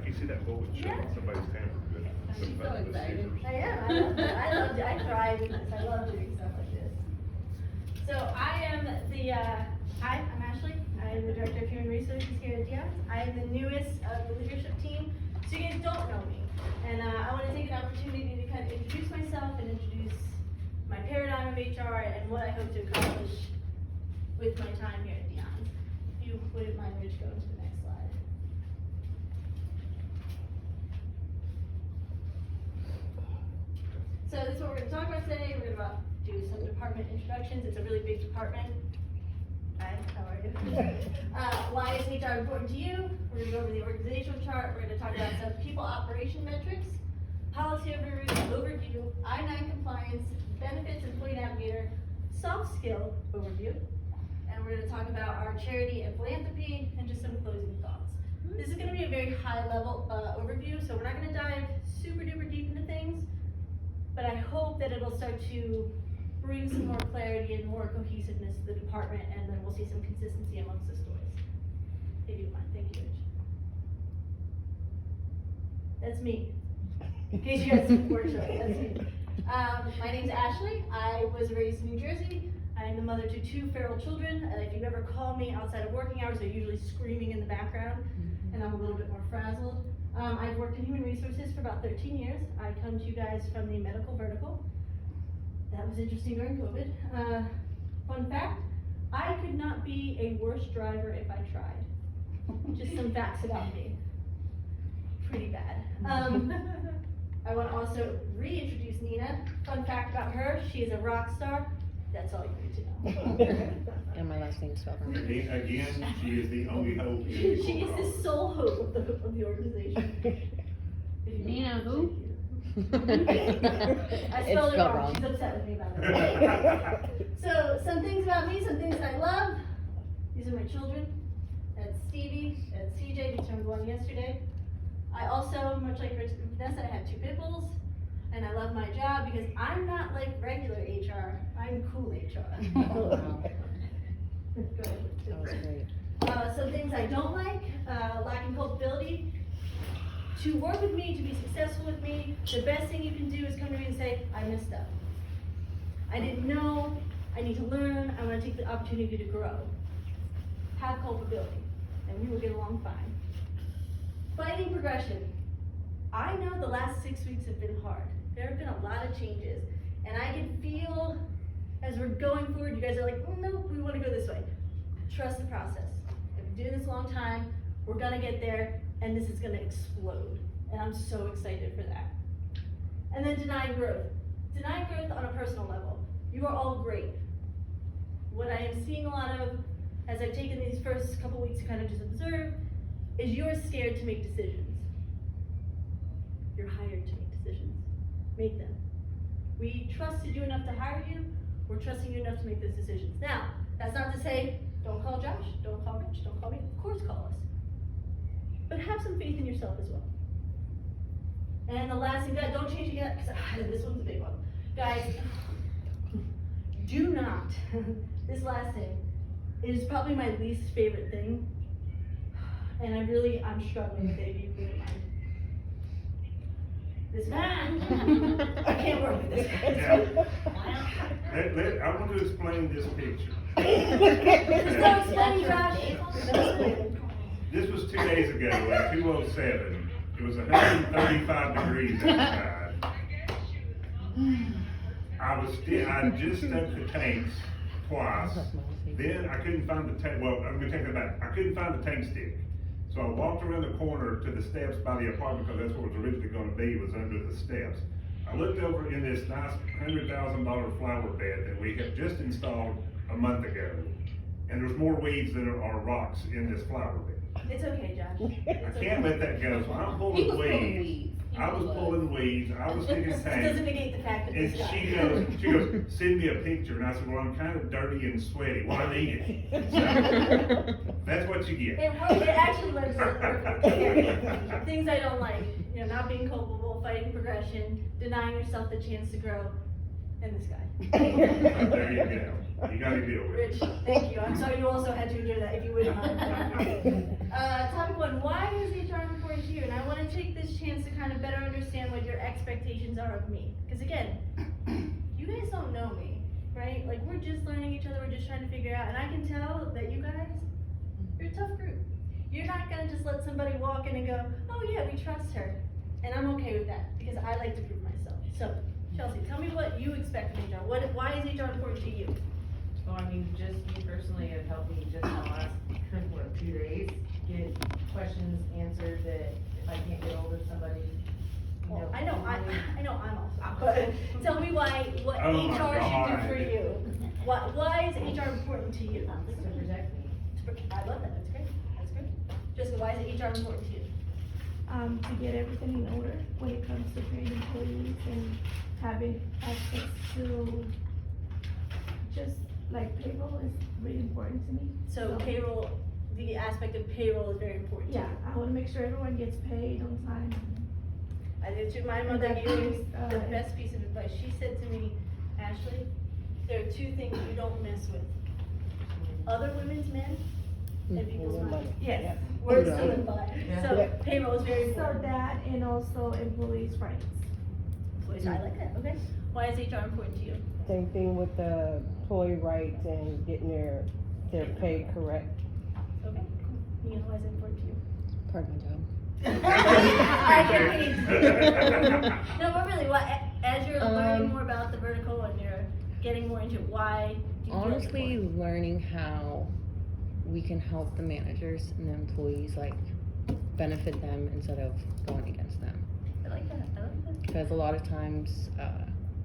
like you see that bullet shot Yeah. in somebody's tampered with. She's so excited. I am. I love it. I love it. I thrive in this. I love doing stuff like this. So hi, I'm Ashley. I am the Director of Human Resources here at Dion's. I am the newest of the leadership team, so you guys don't know me. And I want to take an opportunity to kind of introduce myself and introduce my paradigm of HR and what I hope to accomplish with my time here at Dion's. If you wouldn't mind, Rich, going to the next slide. So this is what we're going to talk about today. We're going to do some department introductions. It's a really big department. Hi, how are you? Why is HR important to you? We're going to go over the organizational chart. We're going to talk about some people operation metrics, policy overview, I-9 compliance, benefits, employee navigator, soft skill overview, and we're going to talk about our charity and philanthropy and just some closing thoughts. This is going to be a very high level overview, so we're not going to dive super duper deep into things, but I hope that it'll start to bring some more clarity and more cohesiveness to the department, and then we'll see some consistency amongst the stories. If you don't mind, thank you, Rich. That's me. In case you guys weren't sure, that's me. My name's Ashley. I was raised in New Jersey. I'm the mother to 2 feral children. If you ever call me outside of working hours, they're usually screaming in the background, and I'm a little bit more frazzled. I've worked in human resources for about 13 years. I come to you guys from the medical vertical. That was interesting during COVID. Fun fact, I could not be a worse driver if I tried. Just some facts about me. Pretty bad. I want to also reintroduce Nina. Fun fact about her, she is a rock star. That's all you need to know. And my last name's spelled wrong. Again, she is the only hope. in the She is world. the sole hope of the organization. Nina, who? I spelled it wrong. She's upset with me about it. So, some things about me, some things I love. These are my children. That's Stevie, that's CJ, who turned 1 yesterday. I also, much like Rich and Vanessa, I have 2 pit bulls. And I love my job because I'm not like regular HR. I'm cool HR. Go ahead. That was great. Some things I don't like, lacking culpability. To work with me, to be successful with me, the best thing you can do is come to me and say, I messed up. I didn't know, I need to learn, I want to take the opportunity to grow. Have culpability, and we will get along fine. Fighting progression. I know the last 6 weeks have been hard. There have been a lot of changes, and I can feel as we're going forward, you guys are like, oh, no, we want to go this way. Trust the process. I've been doing this a long time, we're gonna get there, and this is gonna explode. And I'm so excited for that. And then denying growth. Denying growth on a personal level. You are all great. What I am seeing a lot of, as I've taken these first couple weeks to kind of just observe, is you're scared to make decisions. You're hired to make decisions. Make them. We trusted you enough to hire you, we're trusting you enough to make those decisions. Now, that's not to say, don't call Josh, don't call Rich, don't call me, of course call us. But have some faith in yourself as well. And the last thing, guys, don't change it yet, because this one's a big one. Guys, do not, this last thing is probably my least favorite thing. And I'm struggling with it, if you wouldn't mind. This man, I can't work with this guy. I want to explain this picture. Just explain, Josh. This was 2 days ago at 2:07. It was 135 degrees outside. I just stuck the tanks twice. Then I couldn't find the tank. Well, I'm gonna take that back. I couldn't find the tank stick. So I walked around the corner to the steps by the apartment because that's what it was originally gonna be, was under the steps. I looked over in this nice $100,000 flower bed that we have just installed a month ago. And there's more weeds than there are rocks in this flower bed. It's okay, Josh. I can't let that go, so I'm He pulling was pulling weeds. weeds. I was pulling weeds, I was sticking It doesn't tanks. negate the fact that And this guy. she goes, send me a picture, and I said, well, I'm kind of dirty and sweaty, well, I need it. So, that's what you get. It actually lends to things I don't like, not being culpable, fighting progression, denying yourself the chance to grow, and this guy. There you go, you gotta deal with Rich, it. thank you. I'm sorry you also had to endure that, if you wouldn't mind. Topic 1, why is HR important to you? And I want this chance to kind of better understand what your expectations are of me. Because again, you guys don't know me, right? Like, we're just learning each other, we're just trying to figure out, and I can tell that you guys, you're a tough group. You're not gonna just let somebody walk in and go, oh yeah, we trust her. And I'm okay with that, because I like to prove myself. So, Chelsea, tell me what you expect from HR. Why is HR important to you? Well, I mean, just me personally have helped me just in the last, 2 days, get questions answered that if I can't get hold of somebody, you know. Well, I know I'm awesome, but tell me what Oh my HR should do God. for you. Why is HR important to you? To protect me. I love that, that's great, that's great. Jessica, why is HR important to you? To get everything in order when it comes to paying employees and having access to just like payroll is really important to me. So payroll, the aspect of payroll is very important to you. Yeah, I wanna make sure everyone gets paid on time. I did too, my mother gave me the best piece of advice. She said to me, Ashley, there are 2 things you don't mess with. Other women's men and people's money. Yes, words to live by. So payroll is very So important. that and also employees' rights. Employees, I like that, okay. Why is HR important to you? Same thing with the employee rights and getting their pay correct. Okay, cool. Mia, why is it important to you? Part of my job. I get paid. No, but really, as you're learning Um, more about the vertical and you're getting more into it, why do you feel it's Honestly, important? learning how we can help the managers and the employees, like, benefit them instead of going against them. I like that, I like that. Because a lot of times,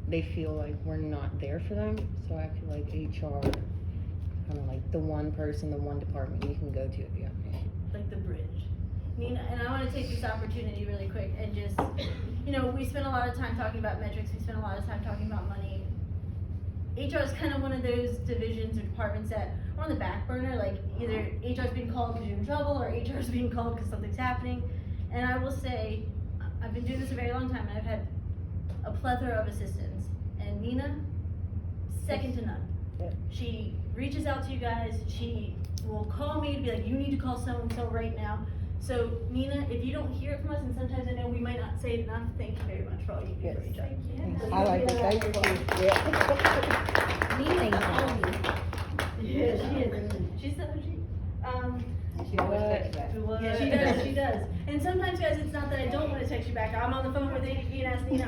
they feel like we're not there for them, so I feel like HR, kind of like the one person, the one department you can go to if you have an issue. Like the bridge. Nina, and I wanna take this opportunity really quick and just, we spend a lot of time talking about metrics, we spend a lot of time talking about money. HR is kind of one of those divisions or departments that are on the back burner, like either HR is being called because you're in trouble or HR is being called because something's happening. And I will say, I've been doing this a very long time and I've had a plethora of assistants. And Nina, second to none. Yeah. She reaches out to you guys, she will call me and be like, you need to call so-and-so right now. So Nina, if you don't hear it from us, and sometimes I know we might not say it enough, thank you very much for all you do for each other. I like to thank you. Yeah. Yeah, she is. She's so, She always texts back. yeah, she does. And sometimes, guys, it's not that I don't want to text you back. I'm on the phone with ADP and ask Nina,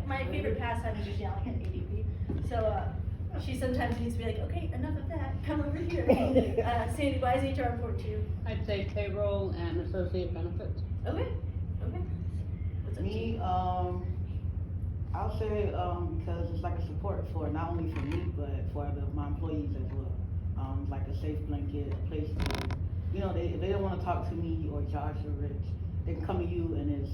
my favorite pastime is just yelling at ADP. So, she sometimes needs to be like, okay, enough of that, come over here. Sandy, why is HR important to you? I'd say payroll and associate benefits. Okay, okay. What's up, Me, Chief? I'll say, because it's like a support for, not only for me, but for my employees as well. Like a safe blanket, a place where, if they don't wanna talk to me or Josh or Rich, they can come to you and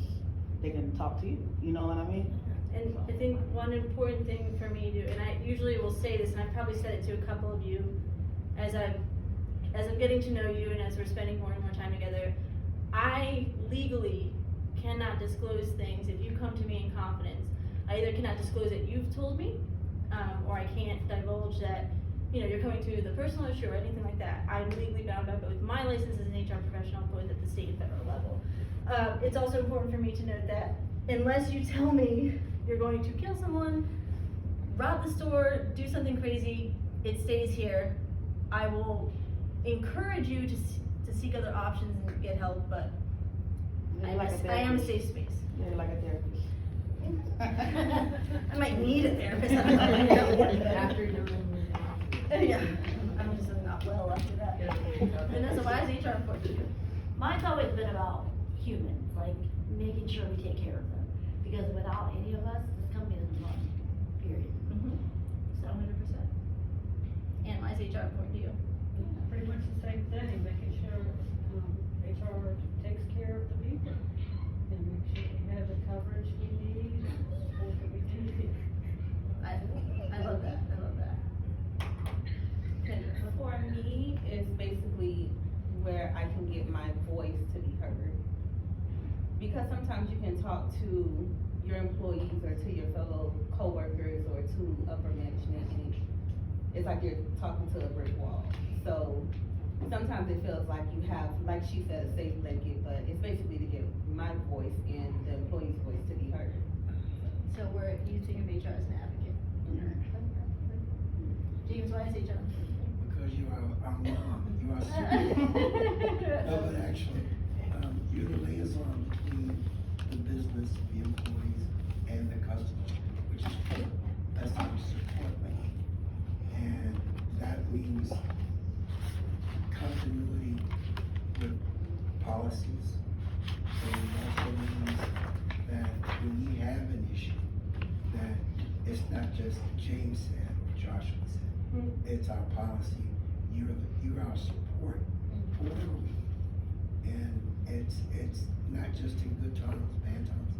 they can talk to you, you know what I mean? And I think one important thing for me to, and I usually will say this, and I've probably said it to a couple of you, as I'm getting to know you and as we're spending more and more time together, I legally cannot disclose things if you come to me in confidence. I either cannot disclose that you've told me, or I can't divulge that, you're coming to the personal issue or anything like that. I'm legally bound by both my license as an HR professional, both at the state and federal level. It's also important for me to note that unless you tell me you're going to kill someone, rob the store, do something crazy, it stays here. I will encourage you to seek other options and get help, but I am a safe space. They're like a therapist. I might need a therapist. After you're Yeah, I'm just not well after that. Vanessa, why is HR important to you? Mine's always been about humans, like making sure we take care of them. Because without any of us, this company doesn't run, period. So 100%. And why is HR important to you? Pretty much the same thing, making sure, HR takes care of the people. And make sure we have the coverage we need, or that we do need. I love that, I love that. Kendra? For me, it's basically where I can get my voice to be heard. Because sometimes you can talk to your employees or to your fellow coworkers or to upper management and it's like you're talking to a brick wall. So sometimes it feels like you have, like she said, a safe blanket, but it's basically to get my voice HR as an advocate? James, why is HR? Because you are our mom, you are super. No, but actually, you're the liaison between the business, the employees, and the customer, which is critical. That's how you support me. And that means continuity with policies. And it also means that when we have an issue, that it's not just James said or Joshua said, it's our policy. You're our support for whatever we need. And it's not just in good times, bad times,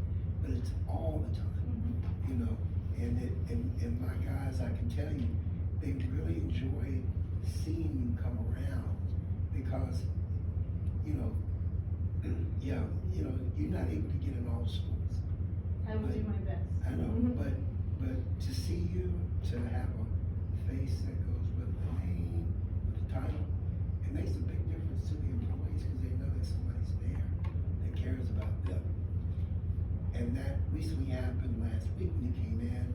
but it's all the time, you know. And my guys, I can tell you, they really enjoy seeing you come around because, you know, you're not able to get in all schools. I will do my best. I know, but to see you, to have a face that goes with the name, with the title, it makes a big difference to the employees because they know that somebody's there that cares about them. And that recently happened last week when you came in,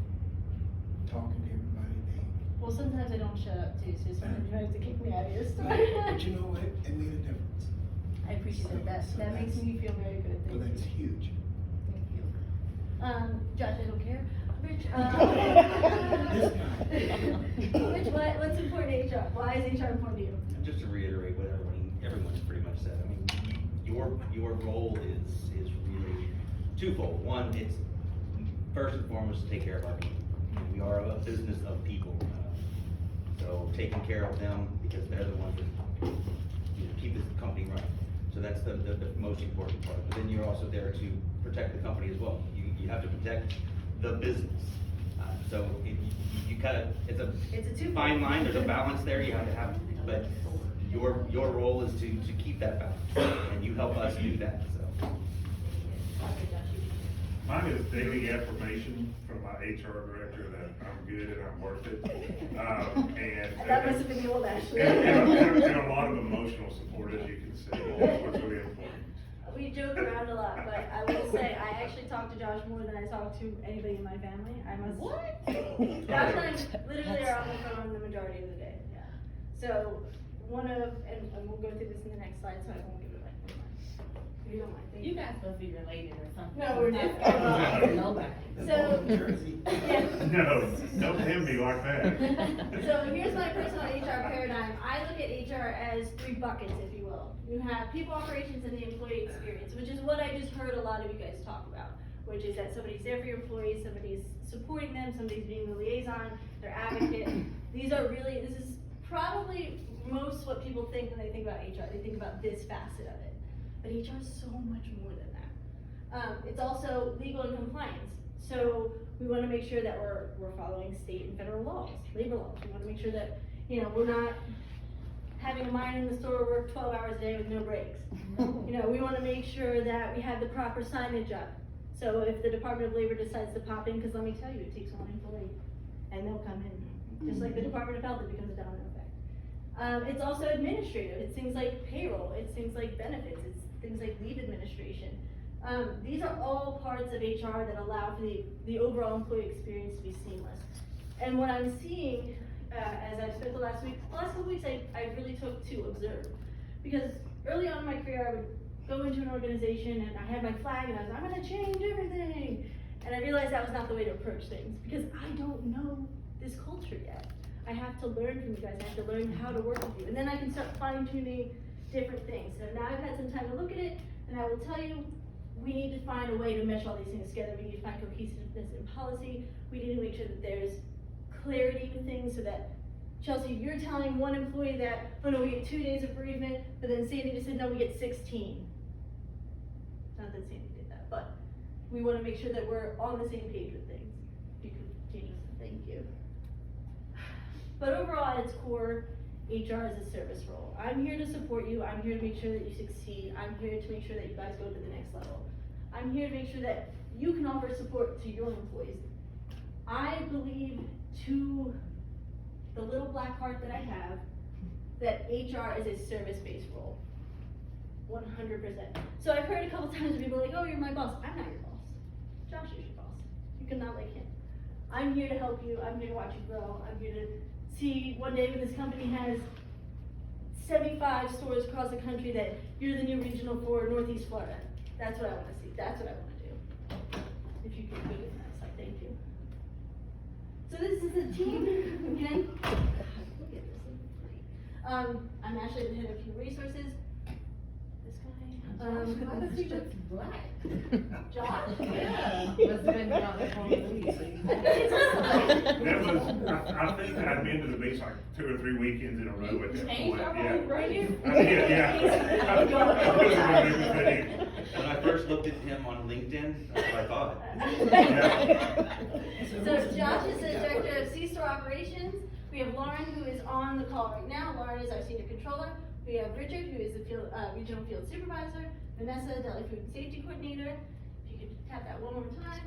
talking to everybody. Well, sometimes I don't show up too, so sometimes you have to kick me out of your store. But you know what? It made a difference. I appreciate that. So That makes me feel very good. Well, that's huge. Thank you. Josh, I don't care. Rich, Rich, what's important to HR? Why is HR important to you? And just to reiterate what everyone's pretty much said, I mean, your goal is really twofold. One, it's first and foremost to take care of our people. We are a business of people, so taking care of them because they're the ones that keep this company running. So that's the most important part. But then you're also there to protect the company as well. You have to protect the business. So you kind of, it's a fine line, there's a balance there you have to have, but your role is to keep that balance, and you help us do that, so. Mine is daily affirmation from my HR director that I'm good and I'm worth it. That must have been the old Ashley. And a lot of emotional support, as you can see, that's what's really important. We joke around a lot, but I will say, I actually talk to Josh more than I talk to anybody in my family. I must. What? Josh and I literally are on the phone the majority of the day, yeah. So, and we'll go through this in the next slide, so I won't give it away. If you don't mind. Thank You guys must be related or something. No, we're not. Nobody. So, yeah. No, don't hit me like that. So here's my personal HR paradigm. I look at HR as 3 buckets, if you will. You have people operations and the employee experience, which is what I just heard a lot of you guys talk about, which is that somebody's there for your employees, somebody's supporting them, somebody's being the liaison, their advocate. This is probably most what people think when they think about HR. They think about this facet of it. But HR is so much more than that. It's also legal and compliance. So we want to make sure that we're following state and federal laws, labor laws. We want to make sure that, we're not having a miner in the store work 12 hours a day with no breaks. We want to make sure that we have the proper signage up. So if the Department of Labor decides to pop in, because let me tell you, it takes one employee, and they'll come in. Just like the Department of Health, it becomes a domino effect. It's also administrative. It's things like payroll. It's things like benefits. It's things like leave administration. These are all parts of HR that allow for the overall employee experience to be seamless. And what I'm seeing, as I've spent the last couple weeks, I really took to observe. Because early on in my career, I would go into an organization and I had my flag and I was, I'm gonna change everything. And I realized that was not the way to approach things because I don't know this culture yet. I have to learn from you guys. I have to learn how to work with you. And then I can start fine-tuning different things. So now I've had some time to look at it, and I will tell you, we need to find a way to mesh all these things together. We need to find cohesiveness in policy. We need to make sure that there's clarity with things so that, Chelsea, you're telling one employee that, oh no, we get 2 days of bereavement, but then Sandy just said, no, we get 16. Not that Sandy did that, but we want to make sure that we're on the same page with things. You could change this, thank you. But overall, at its core, HR is a service role. I'm here to support you. I'm here to make sure that you succeed. I'm here to make sure that you guys go to the next level. I'm here to make sure that you can offer support to your employees. I believe to the little black heart that I have, that HR is a service-based role. 100%. So I've heard a couple times of people like, oh, you're my boss. I'm not your boss. Josh is your boss. You cannot like him. I'm here to help you, I'm here to watch you grow, I'm here to see one day when this company has 75 stores across the country that you're the new regional for Northeast Florida. That's what I wanna see, that's what I wanna do. If you could put it in that slide, thank you. So this is the team, okay? Look at this. I'm actually the head of human resources. This guy, Why does he look black? Josh? Yeah. Must've been down there for a week. That was, I think I'd been to the beach like 2 or 3 weekends in a row at that Changed point, our yeah. whole brain. I did, yeah. I couldn't remember everything. When I first looked at him on LinkedIn, that's what I thought. So Josh is the director of C-store operations. We have Lauren, who is on the call right now. Lauren is our senior controller. We have Richard, who is the field, regional field supervisor. Vanessa, deli food and safety coordinator. If you could tap that one more time.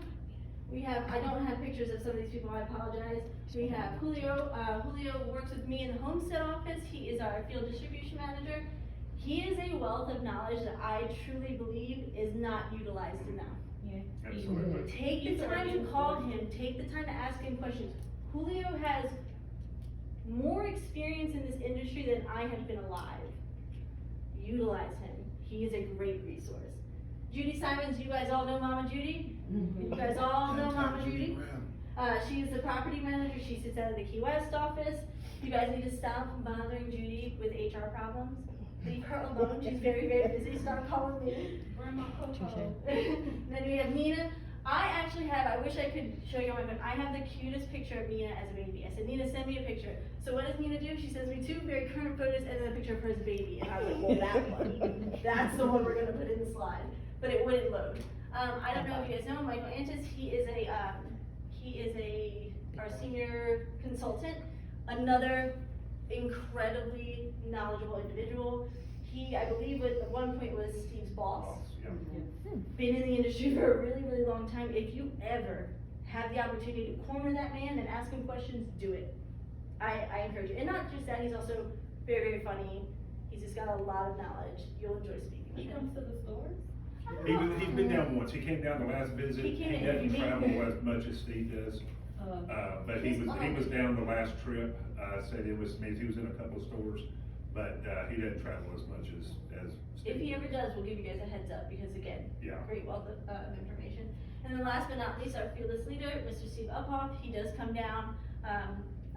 We have, I don't have pictures of some of these people, I apologize. We have Julio. Julio works with me in the Homestead office. He is our field distribution manager. He is a wealth of knowledge that I truly believe is not utilized enough. Absolutely. Take the time to call him, take the time to ask him questions. Julio has more experience in this industry than I have been alive. Utilize him, he is a great resource. Judy Simons, you guys all know Mama Judy? You guys all know Mama Judy? She is the property manager, she sits out of the Key West office. You guys need to stop bothering Judy with HR problems. Leave her alone, she's very, very busy, start calling me. Where my cocoa? Then we have Nina. I actually have, I wish I could show you on my phone, I have the cutest picture of Nina as a baby. I said, Nina, send me a picture. So what does Nina do? She sends me 2 very current photos and then a picture of her as a baby. And I was like, well, that one, that's the one we're gonna put in the slide. But it wouldn't load. I don't know if you guys know Michael Antis, he is our senior consultant, another incredibly knowledgeable individual. He, I believe, at one point was Steve's boss. Yeah. Been in the industry for a really, really long time. If you ever have the opportunity to corner that man and ask him questions, do it. I encourage you. And not just that, he's also very, very funny. He's just got a lot of knowledge. You'll enjoy speaking with He him. comes to the stores? He's been down once, he came down the last visit, He came he in doesn't every meeting. travel as much as Steve does. But he was down the last trip, said it was, he was in a couple of stores, but, he doesn't travel as much as Steve. If he ever does, we'll give you guys a heads up because again, Yeah. great wealth of information. And then last but not least, our fearless leader, Mr. Steve Uphoff, he does come down, I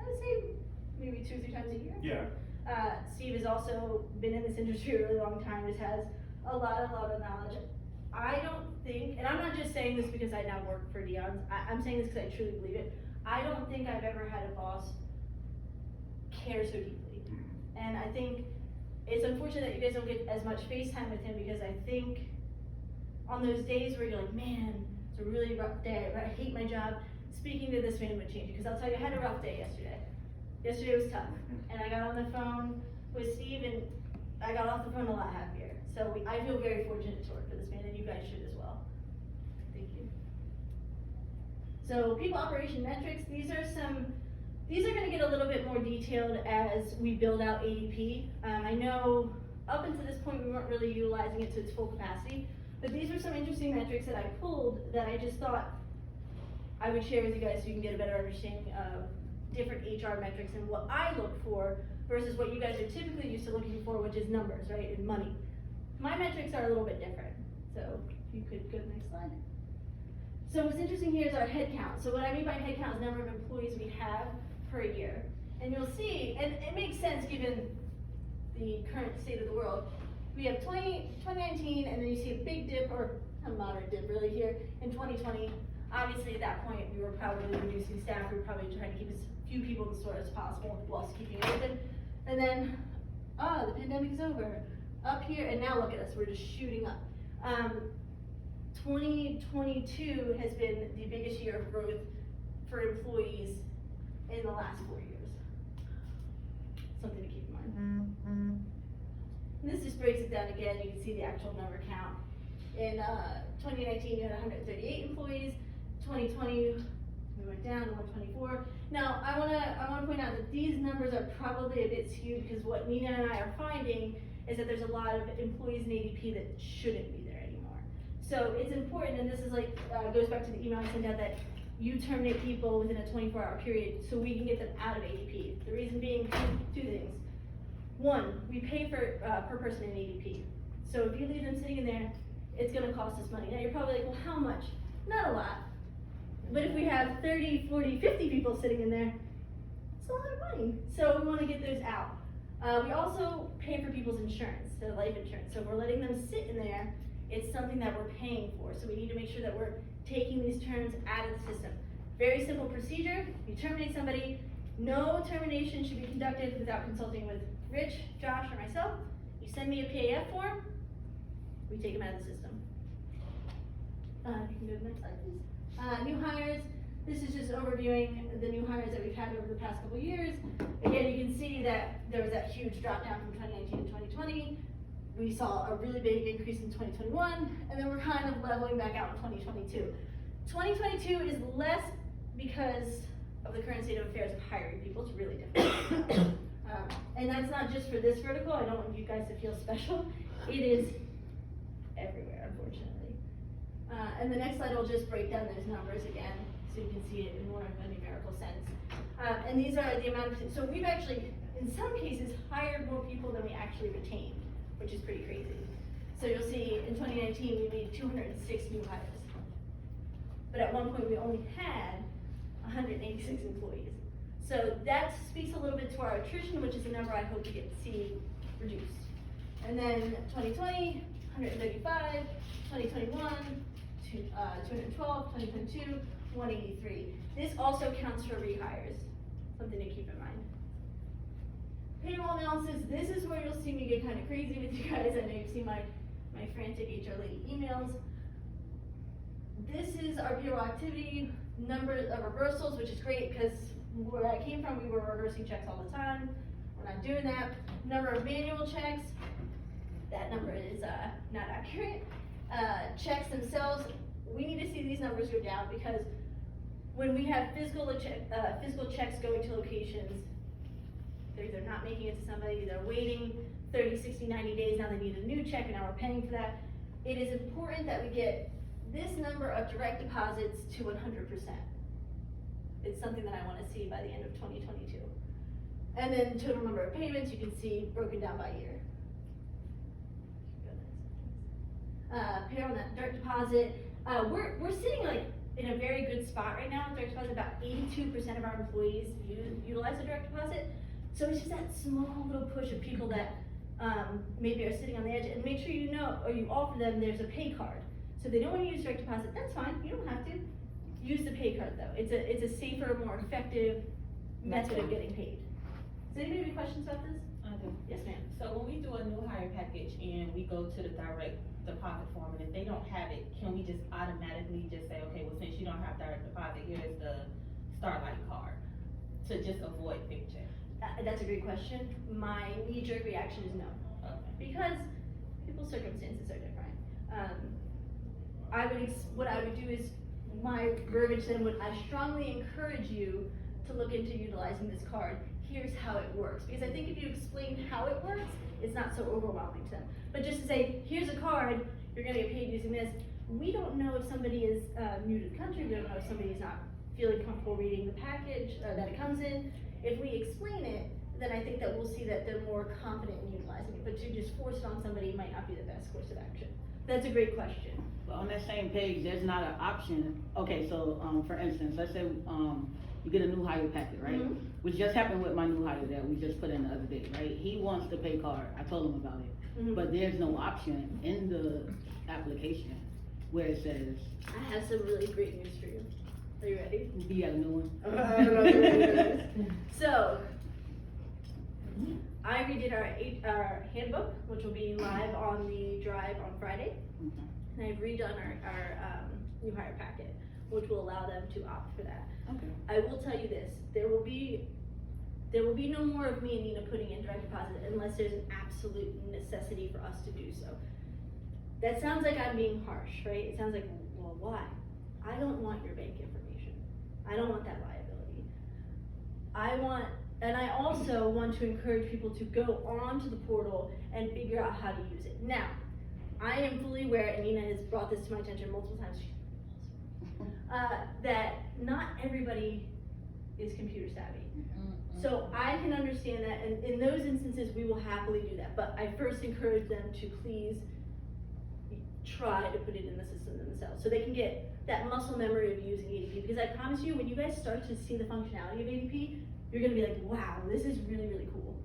would say maybe 2 or 3 times a year. Yeah. Steve has also been in this industry a really long time, just has a lot of knowledge. I don't think, and I'm not just saying this because I now work for Dion's, I'm saying this because I truly believe it. I don't think I've ever had a boss care so deeply. And I think it's unfortunate that you guys don't get as much face time with him because I think on those days where you're like, man, it's a really rough day, I hate my job, speaking to this man would change you. Because I'll tell you, I had a rough day yesterday. Yesterday was tough. And I got on the phone with Steve and I got off the phone a lot happier. So I feel very fortunate to work for this man and you guys should as well. Thank you. So people operation metrics, these are gonna get a little bit more detailed as we build out ADP. I know up until this point we weren't really utilizing it to its full capacity, but these are some interesting metrics that I pulled that I just thought I would share with you guys so you can get a better understanding of different HR metrics and what I look for versus what you guys are typically used to looking for, which is numbers, right, and money. My metrics are a little bit different, so if you could go to the next slide. So what's interesting here is our head count. So what I mean by head count is number of employees we have per year. And you'll see, and it makes sense given the current state of the world. We have 2019, and then you see a big dip, or a moderate dip really here, in 2020. Obviously at that point, we were probably reducing staff, we were probably trying to keep as few people in the store as possible whilst keeping it open. And then, the pandemic is over. Up here, and now look at us, we're just shooting up. 2022 has been the biggest year of growth for employees in the last 4 years. Something to keep in mind. And this just breaks it down again, you can see the actual number count. In 2019, you had 138 employees. 2020, we went down to 124. Now, I wanna point out that these numbers are probably a bit skewed because what Nina and I are finding is that there's a lot of employees in ADP that shouldn't be there anymore. So it's important, and this is like, goes back to the email I sent out, that you terminate people within a 24-hour period so we can get them out of ADP. The reason being two things. One, we pay for per person in ADP. So if you leave them sitting in there, it's gonna cost us money. Now you're probably like, well, how much? Not a lot. But if we have 30, 40, 50 people sitting in there, it's a lot of money. So we wanna get those out. We also pay for people's insurance, so life insurance. So if we're letting them sit in there, it's something that we're paying for. So we need to make sure that we're taking these terms out of the system. Very simple procedure. You terminate somebody, no termination should be conducted without consulting with Rich, Josh, or myself. You send me a PAF form, we take them out of the system. You can go to the next slide, please. New hires. This is just overviewing the new hires that we've had over the past couple years. Again, you can see that there was that huge drop down from 2019 to 2020. We saw a really big increase in 2021, and then we're kind of leveling back out in 2022. 2022 is less because of the current state of affairs of hiring people. It's really difficult. And that's not just for this vertical. I don't want you guys to feel special. It is everywhere, unfortunately. And the next slide will just break down those numbers again, so you can see it in more of a numerical sense. And these are the amount of, so we've actually, in some cases, hired more people than we actually retained, which is pretty crazy. So you'll see in 2019, we made 206 new hires. But at one point, we only had 186 employees. So that speaks a little bit to our attrition, which is a number I hope to see reduced. And then 2020, 135, 2021, 212, 2022, 183. This also counts for rehires, something to keep in mind. Payroll analysis, this is where you'll see me get kind of crazy with you guys. I know you've seen my frantic HR lady emails. This is our payroll activity, number of reversals, which is great because where I came from, we were reversing checks all the time. We're not doing that. Number of manual checks, that number is not accurate. Checks themselves, we need to see these numbers go down because when we have physical checks going to locations, they're either not making it to somebody, they're waiting 30, 60, 90 days, now they need a new check and now we're paying for that. It is important that we get this number of direct deposits to 100%. It's something that I want to see by the end of 2022. And then total number of payments, you can see broken down by year. Payroll net direct deposit. We're sitting like in a very good spot right now with direct deposit. About 82% of our employees utilize the direct deposit. So it's just that small little push of people that maybe are sitting on the edge, and make sure you know, or you offer them, there's a pay card. So if they don't want to use direct deposit, that's fine, you don't have to. Use the pay card though. It's a safer, more effective method of getting paid. Does anybody have any questions about this? I do. Yes, ma'am. So when we do a new hire package and we go to the direct deposit form, and if they don't have it, can we just automatically just say, okay, well, since you don't have direct deposit, here's the Starlight card, to just avoid big check? That's a great question. My knee-jerk reaction is no. Okay. Because people's circumstances are different. What I would do is, my verbiage then would, I strongly encourage you to look into utilizing this card. Here's how it works. Because I think if you explain how it works, it's not so overwhelming to them. But just to say, here's a card, you're gonna get paid using this. We don't know if somebody is new to the country, we don't know if somebody's not feeling comfortable reading the package that it comes in. If we explain it, then I think that we'll see that they're more confident in utilizing it. But to just force it on somebody might not be the best course of action. That's a great question. But on that same page, there's not an option. Okay, so, for instance, let's say, you get a new hire packet, right? Mhm. Which just happened with my new hire that we just put in the other day, right? He wants the pay card, I told him about it. Mhm. But there's no option in the application where it says, I have some really great news for you. Are you ready? you got a new one? I don't know if you're ready for this. So, I redid our handbook, which will be live on the drive on Friday. Okay. And I've redone our new hire packet, which will allow them to opt for that. Okay. I will tell you this, there will be no more of me and Nina putting in direct deposit unless there's an absolute necessity for us to do so. That sounds like I'm being harsh, right? It sounds like, well, why? I don't want your bank information. I don't want that liability. And I also want to encourage people to go onto the portal and figure out how to use it. Now, I am fully aware, and Nina has brought this to my attention multiple times, that not everybody is computer savvy. So I can understand that, and in those instances, we will happily do that, but I first encourage them to please try to put it in the system themselves, so they can get that muscle memory of using ADP, because I promise you, when you guys start to see the functionality of ADP, you're gonna be like, wow, this is really, really cool,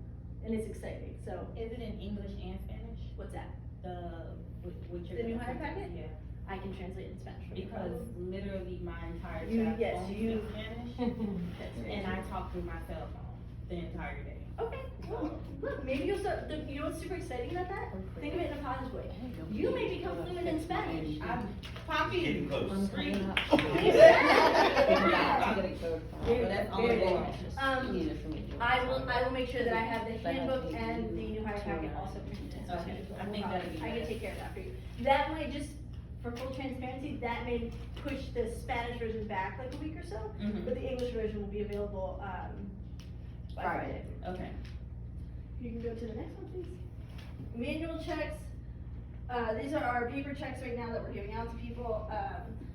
and it's exciting, so. Is it in English and Spanish? What's that? What you're The new gonna hire put- packet? Yeah, I can translate it in Spanish for you. because literally my entire You- chat yes, only you- speaks Spanish, That's right. and I talk through my cell phone the entire day. Okay, well, look, maybe you'll start, you know what's super exciting about that? Think of it in a positive way. You may become fluent in Spanish. I'm Poppy. Getting close. Street. Very, that's all very it good. is. I will make sure that I have the handbook and the new hire packet also printed. Okay, I think that'd be I can best. take care of that for you. That might just, for full transparency, that may push the Spanish version back like a week or so, Mhm. but the English version will be available, by Friday. Okay. You can go to the next one, please. Manual checks, these are our paper checks right now that we're giving out to people.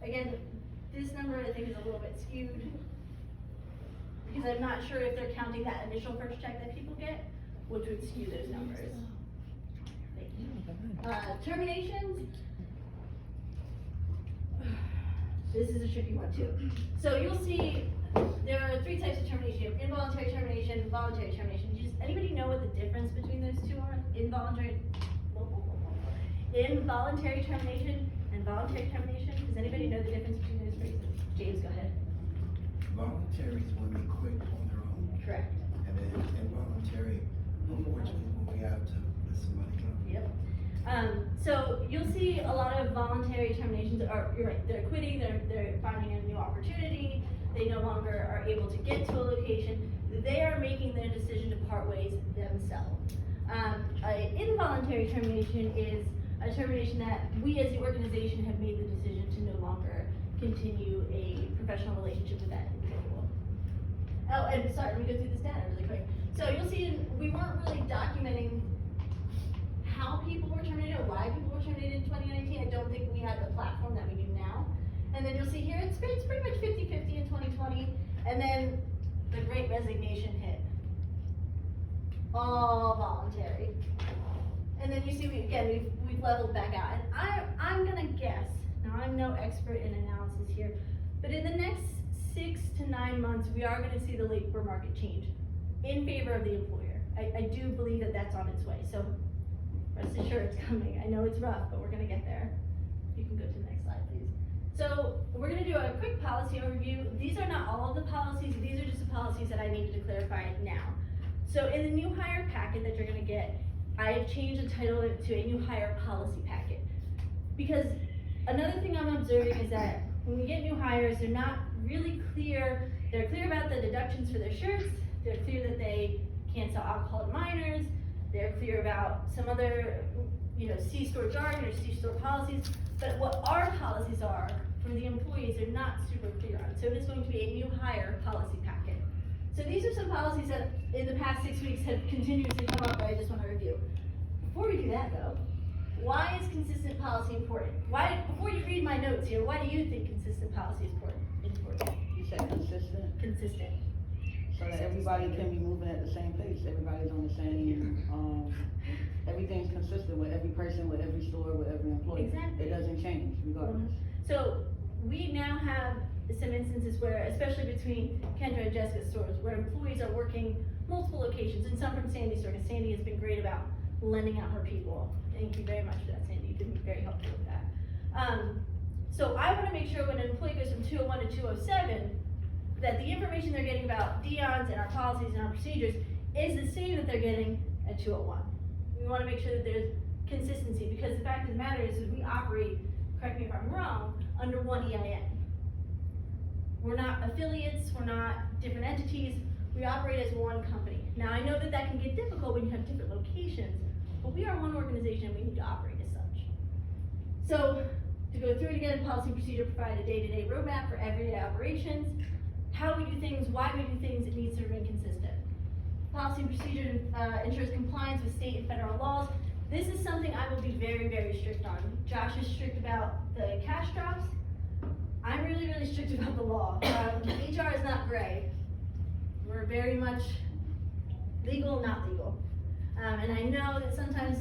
Again, this number I think is a little bit skewed, because I'm not sure if they're counting that initial first check that people get, which would skew those numbers. Thank you. Terminations. This is a tricky one too. So you'll see, there are 3 types of termination. You have involuntary termination, voluntary termination. Anybody know what the difference between those two are? Involuntary termination and voluntary termination? Does anybody know the difference between those phrases? James, go ahead. Voluntary is when they quit on their own, Correct. and then involuntary, unfortunately, when we have to let somebody go. Yep. So you'll see a lot of voluntary terminations, or you're right, they're quitting, they're finding a new opportunity, they no longer are able to get to a location, they are making their decision to part ways themselves. A involuntary termination is a termination that we as the organization have made the decision to no longer continue a professional relationship with that individual. Oh, and sorry, let me go through this data really quick. So you'll see we weren't really documenting how people were terminated or why people were terminated in 2019. I don't think we had the platform that we do now. And then you'll see here, it's pretty much 50-50 in 2020. And then the Great Resignation hit. All voluntary. And then you see, we've leveled back out. And I'm gonna guess, now I'm no expert in analysis here, but in the next 6 to 9 months, we are gonna see the labor market change in favor of the employer. I do believe that that's on its way. So rest assured it's coming. I know it's rough, but we're gonna get there. You can go to the next slide, please. So we're gonna do a quick policy overview. These are not all of the policies, these are just the policies that I needed to clarify now. So in the new hire packet that you're gonna get, I have changed the title to a new hire policy packet. Because another thing I'm observing is that when we get new hires, they're not really clear. They're clear about the deductions for their shirts, they're clear that they can't sell alcohol to minors, they're clear about some other, C-store jargon or C-store policies, but what our policies are for the employees, they're not super clear on. So it is going to be a new hire policy packet. So these are some policies that in the past 6 weeks have continuously come up that I just want to review. Before we do that though, why is consistent policy important? Before you read my notes here, why do you think consistent policy is important? You said consistent, Consistent. so that everybody can be moving at the same pace, everybody's on the same, everything's consistent with every person, with every store, with every employee. Exactly. It doesn't change regardless. So we now have some instances where, especially between Kendra and Jessica's stores, where employees are working multiple locations, and some from Sandy's store, because Sandy has been great about lending out her people. Thank you very much for that, Sandy, you've been very helpful with that. So I wanna make sure when an employee goes from 201 to 207, that the information they're getting about Dion's and our policies and our procedures is the same that they're getting at 201. We wanna make sure that there's consistency, because the fact of the matter is we operate, correct me if I'm wrong, under one EIN. We're not affiliates, we're not different entities, we operate as one company. Now I know that that can get difficult when you have different locations, but we are one organization and we need to operate as such. So, to go through it again, policy and procedure provide a day-to-day roadmap for everyday operations. How we do things, why we do things, it needs to remain consistent. Policy and procedure ensures compliance with state and federal laws. This is something I will be very, very strict on. Josh is strict about the cash drops. I'm really pretty strict about the law. HR is not gray. We're very much legal, not legal. And I know that sometimes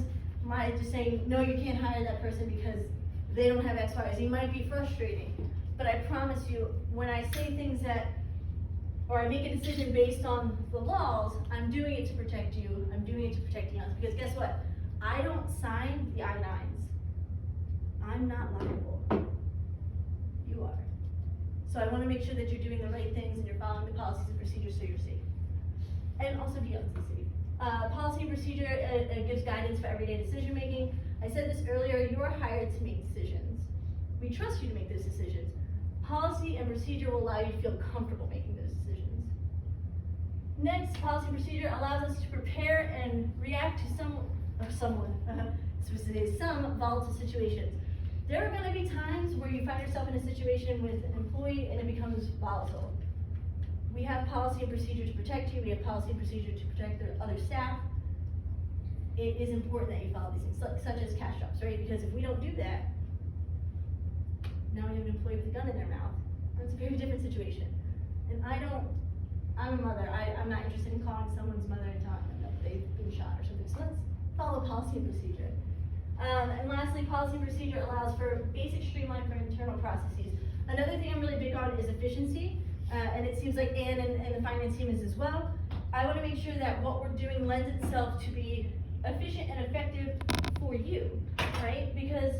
just saying, no, you can't hire that person because they don't have X, Y, Z might be frustrating. But I promise you, when I say things or I make a decision based on the laws, I'm doing it to protect you, I'm doing it to protect us. Because guess what? I don't sign the I-9s. I'm not liable. You are. So I wanna make sure that you're doing the right things and you're following the policies and procedures so you're safe. And also beyond safe. Policy and procedure gives guidance for everyday decision making. I said this earlier, you are hired to make decisions. We trust you to make those decisions. Policy and procedure will allow you to feel comfortable making those decisions. Next, policy and procedure allows us to prepare and react to some volatile situations. There are gonna be times where you find yourself in a situation with an employee and it becomes volatile. We have policy and procedure to protect you, we have policy and procedure to protect the other staff. It is important that you follow these things, such as cash drops, right? Because if we don't do that, now we have an employee with a gun in their mouth. That's a very different situation. And I'm a mother, I'm not interested in calling someone's mother and telling them that they've been shot or something. So let's follow policy and procedure. And lastly, policy and procedure allows for basic streamline for internal processes. Another thing I'm really big on is efficiency, and it seems like Ann and the finance team is as well. I wanna make sure that what we're doing lends itself to be efficient and effective for you, right? Because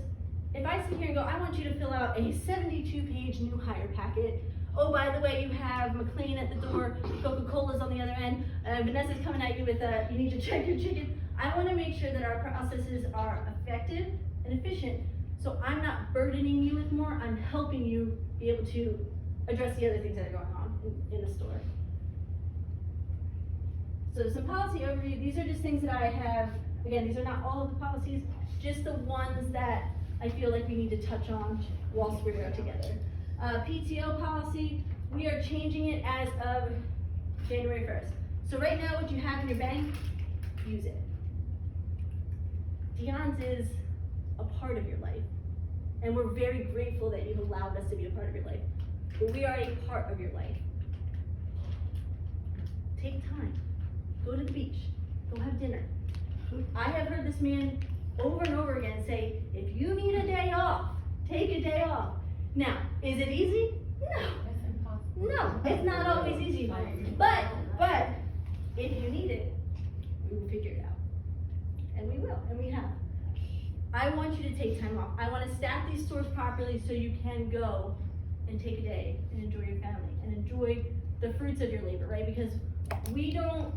if I sit here and go, I want you to fill out a 72-page new hire packet. Oh, by the way, you have McLean at the door, Coca-Cola's on the other end, Vanessa's coming at you with you need to check your chicken. I wanna make sure that our processes are effective and efficient, so I'm not burdening you with more, I'm helping you be able to address the other things that are going on in the store. So some policy overview, these are just things that I have, again, these are not all of the policies, just the ones that I feel like we need to touch on whilst we're together. PTO policy, we are changing it as of January 1st. So right now what you have in your bank, use it. Dion's is a part of your life. And we're very grateful that you've allowed us to be a part of your life. But we are a part of your life. Take time. Go to the beach. Go have dinner. I have heard this man over and over again say, if you need a day off, take a day off. Now, is it easy? No. No, it's not always easy. But, if you need it, we will figure it out. And we will, and we have. I want you to take time off. I want to staff these stores properly so you can go and take a day and enjoy your family and enjoy the fruits of your labor, right? Because we don't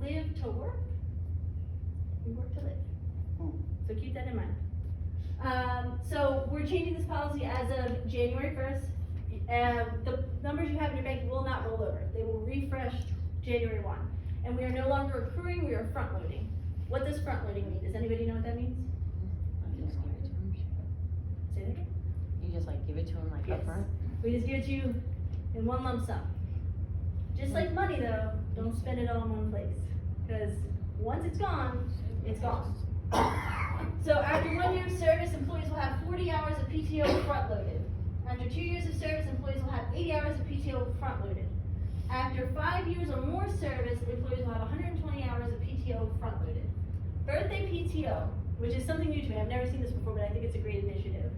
live to work, we work to live. So keep that in mind. So we're changing this policy as of January 1st. The numbers you have in your bank will not roll over. They will refresh January 1. And we are no longer accruing, we are front loading. What does front loading mean? Does anybody know what that means? You just give it to them. Say that again? You just like give it to them like Yes. upfront? We just give it to you in one lump sum. Just like money though, don't spend it all in one place. Because once it's gone, it's gone. So after 1 year of service, employees will have 40 hours of PTO front loaded. After 2 years of service, employees will have 80 hours of PTO front loaded. After 5 years or more service, employees will have 120 hours of PTO front loaded. Birthday PTO, which is something new to me, I've never seen this before, but I think it's a great initiative.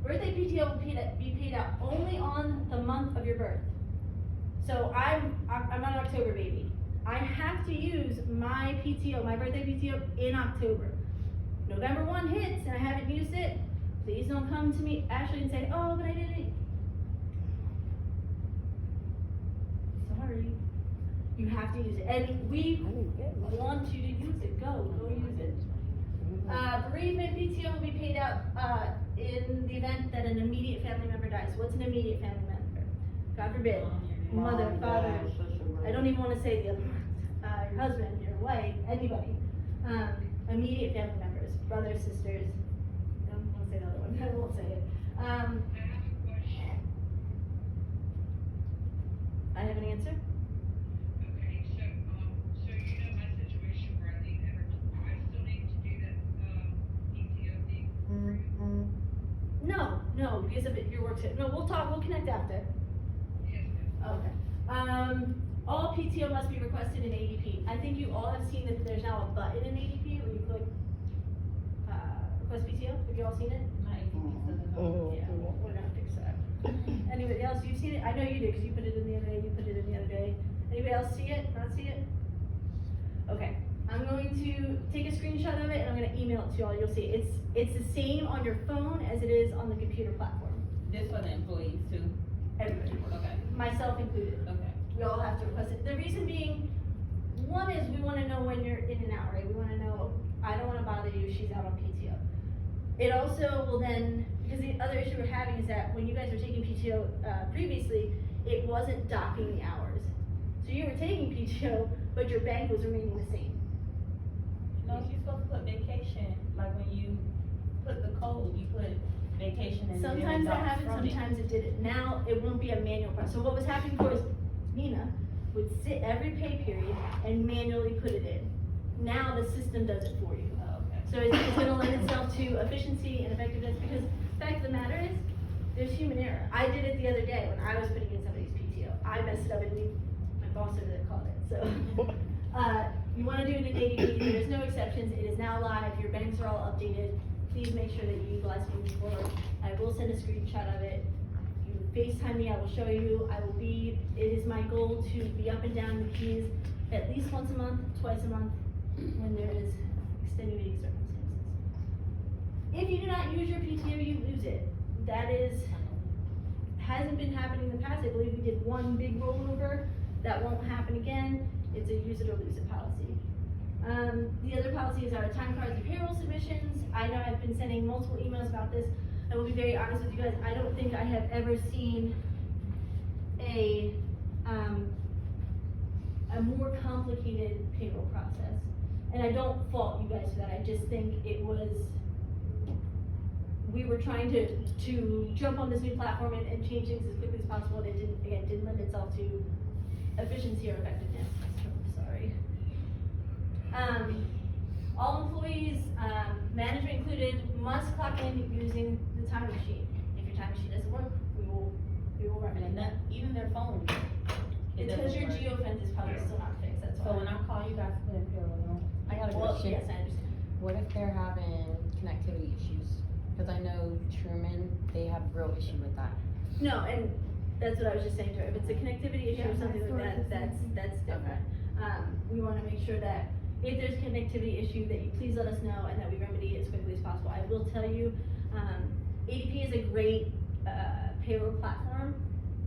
Birthday PTO will be paid out only on the month of your birth. So I'm an October baby. I have to use my PTO, my birthday PTO in October. November 1 hits and I haven't used it, please don't come to me, Ashley, and say, oh, but I didn't. Sorry. You have to use it. And we want you to use it. Go use it. Bereavement PTO will be paid out in the event that an immediate family member dies. What's an immediate family member? God forbid. Mother, father. I don't even want to say the other ones. Your husband, your wife, anybody. Immediate family members, brothers, sisters. I don't want to say the other one. I won't say it. I have an answer. Okay, so you know my situation where I think I still need to do that PTO thing. No, because of your work schedule. No, we'll connect after. Yes, ma'am. Okay. All PTO must be requested in ADP. I think you all have seen that there's now a button in ADP where you click, request PTO. Have you all seen it? My ADP doesn't know. Oh, Yeah, we're gonna fix that. Anybody else, you've seen it? I know you did, cause you put it in the other day, you put it in the other day. Anybody else see it, not see it? Okay, I'm going to take a screenshot of it and I'm gonna email it to y'all, you'll see. It's the same on your phone as it is on the computer platform. This for the employees too? Everybody, Okay, myself included. okay. We all have to request it. The reason being, one is we wanna know when you're in and out, right? We wanna know, I don't wanna bother you, she's out on PTO. It also will then, because the other issue we're having is that when you guys were taking PTO, previously, it wasn't docking the hours. So you were taking PTO, but your bank was remaining the same. No, you're supposed to put vacation, like when you put the code, you put vacation and then Sometimes that docs happened, from it. sometimes it didn't. Now, it won't be a manual process. So what was happening before is Nina would sit every pay period and manually put it in. Now the system does it for you. Oh, okay. So it's gonna lend itself to efficiency and effectiveness, because the fact of the matter is, there's human error. I did it the other day when I was putting in somebody's PTO. I messed it up and my boss over there called it, so. You wanna do it in ADP, there's no exceptions, it is now live, your banks are all updated. Please make sure that you utilize moving forward. I will send a screenshot of it. You FaceTime me, I will show you. It is my goal to be up and down the keys at least once a month, twice a month, when there is extenuating circumstances. If you do not use your PTO, you lose it. That hasn't been happening in the past. I believe we did one big rollover. That won't happen again. It's a use it or lose it policy. The other policies are time cards and payroll submissions. I know I've been sending multiple emails about this. I will be very honest with you guys. I don't think I have ever seen a more complicated payroll process. And I don't fault you guys for that. I just think we were trying to jump on this new platform and change things as quickly as possible, and it didn't lend itself to efficiency or effectiveness. Sorry. All employees, management included, must clock in using the time machine. If your time machine doesn't work, we will recommend And that. even their phones. It's because your geofence is probably still not fixed, that's why. So when I call you guys to put in payroll, I got a Well, question. yes, I understand. What if they're having connectivity issues? Cause I know Truman, they have real issue with that. No, and that's what I was just saying to her, if it's a connectivity issue or Yeah, something my like store that, is that's different. We wanna make sure that if there's a connectivity issue, that you please let us know and that we remedy it as quickly as possible. I will tell you, ADP is a great, payroll platform.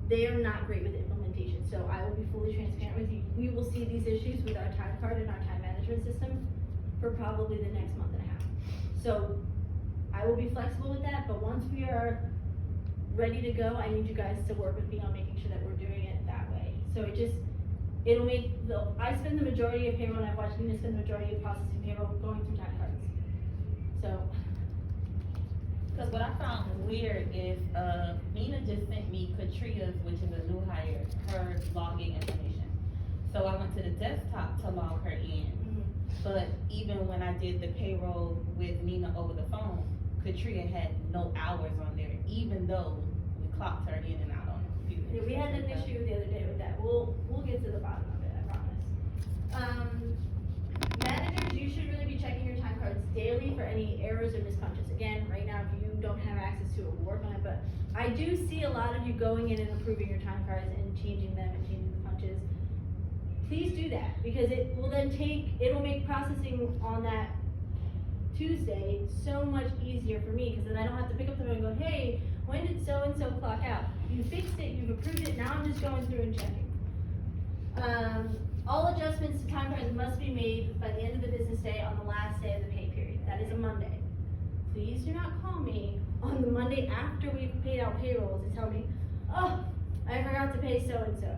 They are not great with implementation, so I will be fully transparent with you. We will see these issues with our time card and our time management system for probably the next month and a half. So I will be flexible with that, but once we are ready to go, I need you guys to work with me on making sure that we're doing it that way. So it'll make I spend the majority of payroll, and I've watched Nina spend the majority of processing payroll going through time cards. So, Cause what I found weird is, Nina just sent me Katria's, which is a new hire, her login information. So I went to the desktop to log her in. But even when I did the payroll with Nina over the phone, Katria had no hours on there, even though we clocked her in and out on the computer. yeah, we had an issue the other day with that. We'll get to the bottom of it, I promise. Managers, you should really be checking your time cards daily for any errors or mispunches. Again, right now, if you don't have access to it, we'll work on it, but I do see a lot of you going in and approving your time cards and changing them and changing the punches. Please do that, because it will then it'll make processing on that Tuesday so much easier for me, because then I don't have to pick up the phone and go, hey, when did so-and-so clock out? You fixed it, you've approved it, now I'm just going through and checking. All adjustments to time cards must be made by the end of the business day on the last day of the pay period. That is a Monday. Please do not call me on the Monday after we've paid out payroll to tell me, oh, I forgot to pay so-and-so.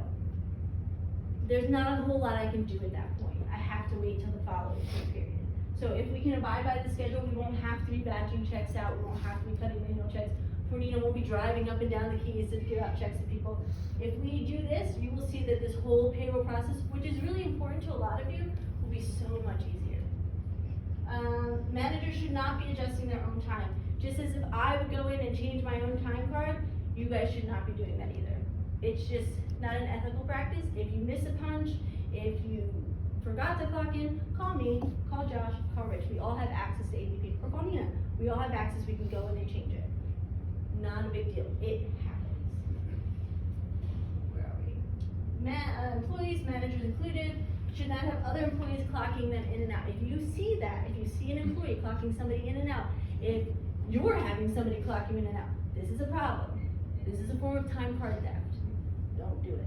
There's not a whole lot I can do at that point. I have to wait till the following pay period. So if we can abide by the schedule, we won't have to be batching checks out, we won't have to be cutting manual checks. Nina won't be driving up and down the keys to give out checks to people. If we do this, you will see that this whole payroll process, which is really important to a lot of you, will be so much easier. Managers should not be adjusting their own time. Just as if I would go in and change my own time card, you guys should not be doing that either. It's just not an ethical practice. If you miss a punch, if you forgot to clock in, call me, call Josh, call Rich. We all have access to ADP, or call Nina. We all have access, we can go in and change it. Not a big deal, it happens. Where are we? Employees, managers included, should not have other employees clocking them in and out. If you see that, if you see an employee clocking somebody in and out, if you're having somebody clock you in and out, this is a problem. This is a form of time card theft. Don't do it.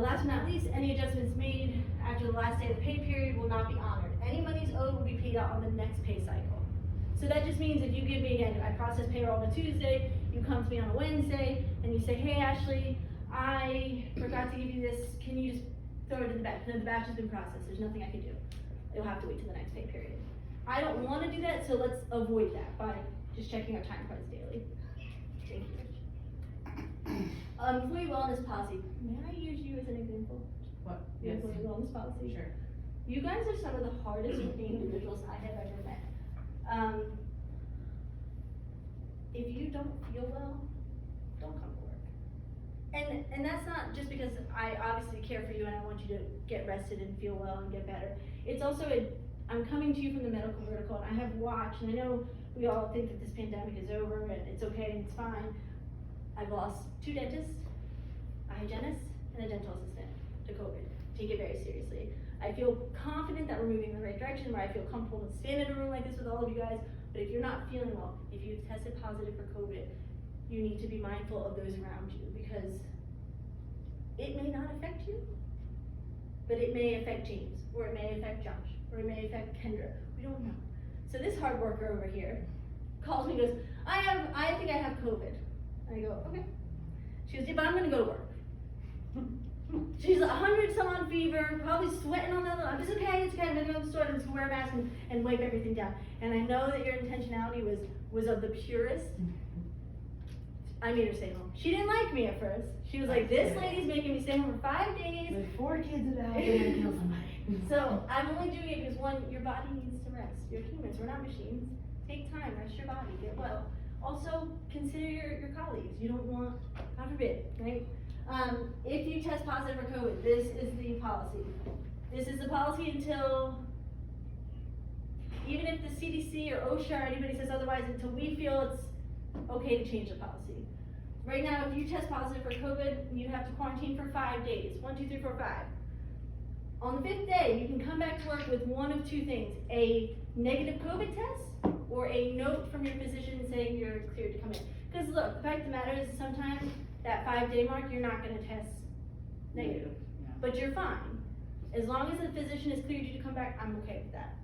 Last but not least, any adjustments made after the last day of the pay period will not be honored. Any monies owed will be paid out on the next pay cycle. So that just means if you give me, again, I process payroll on a Tuesday, you come to me on a Wednesday, and you say, hey Ashley, I forgot to give you this, can you just throw it in the batch? No, the batch has been processed, there's nothing I can do. You'll have to wait till the next pay period. I don't wanna do that, so let's avoid that by just checking our time cards daily. Thank you, Rich. Employee wellness policy, may I use you as an example? What? The Yes. employee wellness policy? Sure. You guys are some of the hardest working individuals I have ever met. If you don't feel well, don't come to work. And that's not just because I obviously care for you and I want you to get rested and feel well and get better. It's also I'm coming to you from the medical vertical, and I have watched, and I know we all think that this pandemic is over and it's okay and it's fine. I've lost 2 dentists, a hygienist, and a dental assistant to COVID. Take it very seriously. I feel confident that we're moving in the right direction, where I feel comfortable to stand in a room like this with all of you guys. But if you're not feeling well, if you've tested positive for COVID, you need to be mindful of those around you, because it may not affect you, but it may affect James, or it may affect Josh, or it may affect Kendra. We don't know. So this hard worker over here calls me and goes, I think I have COVID. And I go, okay. She goes, yeah, but I'm gonna go to work. She's 100 some odd fever, probably sweating on that. I'm just okay, it's okay. I'm gonna go to the store, I'm just gonna wear a mask and wipe everything down. And I know that your intentionality was of the purest. I made her stay home. She didn't like me at first. She was like, this lady's making me stay home for 5 days. With 4 kids in the house, you're gonna kill somebody. So I'm only doing it because, one, your body needs to rest. You're humans, we're not machines. Take time, rest your body, get well. Also, consider your colleagues. You don't want, God forbid, right? If you test positive for COVID, this is the policy. This is the policy until, even if the CDC or OSHA or anybody says otherwise, until we feel it's okay to change the policy. Right now, if you test positive for COVID, you have to quarantine for 5 days. 1, 2, 3, 4, 5. On the 5th day, you can come back to work with one of 2 things: a negative COVID test, or a note from your physician saying you're cleared to come in. Because look, the fact of the matter is, sometimes that 5-day mark, you're not gonna test negative, but you're fine. As long as the physician has cleared you to come back, I'm okay with that.